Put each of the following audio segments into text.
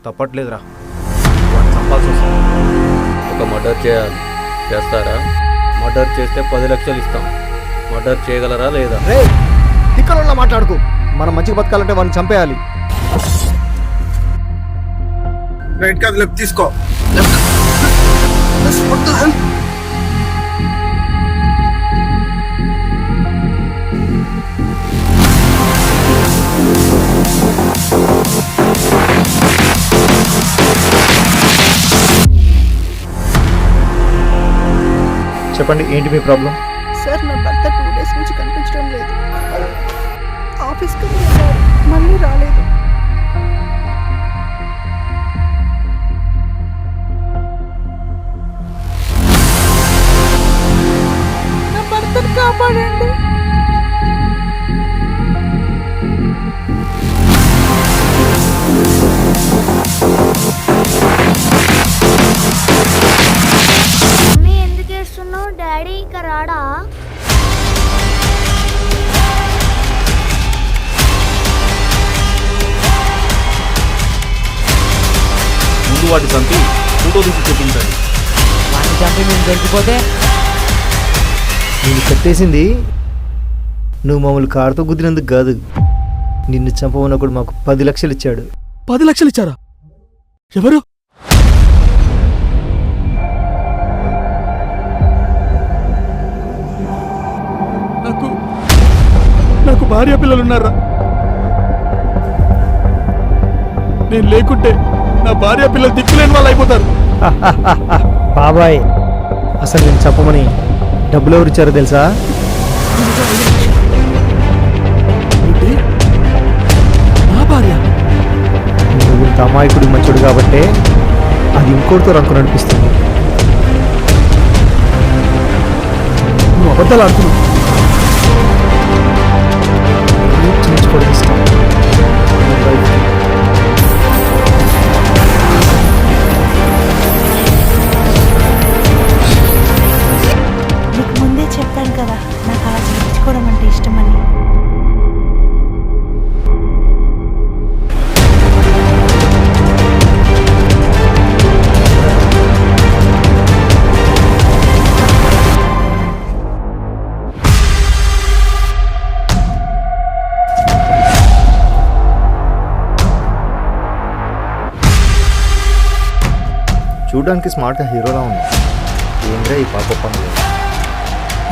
తప్పట్లేదురా, వాడిని చంపాల్సి వస్తుంది. ఒక మర్డర్ చేయాలి, చేస్తారా? మర్డర్ చేస్తే 10 లక్షలు ఇస్తాం. మర్డర్ చేయగలరా లేదా? రే తిక్కలో మాట్లాడుకో. మనం మంచిగా బతకాలంటే వాడిని చంపేయాలి. రైట్ కాదు, లెఫ్ట్ తీసుకో. చెప్పండి, ఏంటి మీ ప్రాబ్లం? సార్, నా భర్త 2 డేస్ నుంచి కనిపించడం లేదు. ఆఫీస్కి వెళ్ళారు, మళ్ళీ రాలేదు. నా భర్తను కాపాడండి. డాడీ ఇక రాడా? ముందు వాటి చంపి ఫోటో తీసి చూపించండి. వాడిని చంపి మేము దొరికిపోతే నిన్ను కట్టేసింది నువ్వు మామూలు కారుతో గుద్దినందుకు కాదు. నిన్ను చంపమన్నప్పుడు మాకు 10 లక్షలు ఇచ్చాడు. 10 లక్షలు ఇచ్చారా? ఎవరు? నాకు భార్య పిల్లలు ఉన్నారా? నేను లేకుంటే నా భార్య పిల్లలు దిక్కులేని వాళ్ళు అయిపోతారు. బాబాయ్, అసలు నేను చెప్పమని డబ్బులు ఎవరు ఇచ్చారో తెలుసా? ఏంటి? నా భార్య? నువ్వు ఇంత అమాయకుడు మంచుడు కాబట్టే అది ఇంకోటితో రంకు నడిపిస్తుంది. నువ్వు అబద్ధాలు ఆడుతున్నావు. చేయించుకోవడం ఇష్టం. నీకు ముందే చెప్పాను కదా, నాకు అలా చేయించుకోవడం అంటే ఇష్టమని. చూడడానికి స్మార్ట్గా హీరోలా ఉంది. ఏంద్రా ఈ పాప పనులు?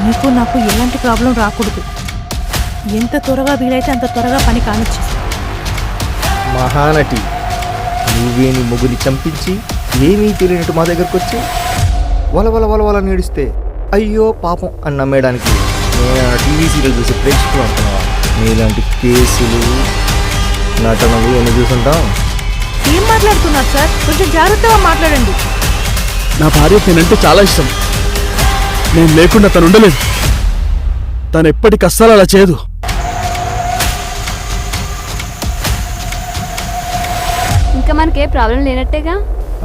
నీకు నాకు ఎలాంటి ప్రాబ్లం రాకూడదు. ఎంత త్వరగా వీలైతే అంత త్వరగా పని కానిచ్చి. మహానటి, నువ్వే నీ మొగుని చంపించి ఏమీ తెలియనట్టు మా దగ్గరకు వచ్చి వల వల వల వల నేడిస్తే అయ్యో పాపం అని నమ్మేయడానికి నేను టీవీ సీరియల్ చూసి ప్రేక్షకులు అంటున్నావా? నీలాంటి కేసులు నటనలు ఎన్ని చూసుంటాం. ఏం మాట్లాడుతున్నారు సార్? కొంచెం జాగ్రత్తగా మాట్లాడండి. నా భార్య నేనంటే చాలా ఇష్టం. నేను లేకుండా తను ఉండలేదు. తను ఎప్పటికి అస్సలు అలా చేయదు. ఇంకా మనకే ప్రాబ్లం లేనట్టేగా?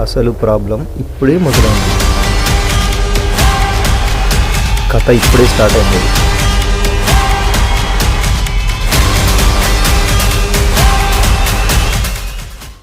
అసలు ప్రాబ్లం ఇప్పుడే మొదలైంది. కథ ఇప్పుడే స్టార్ట్ అయింది.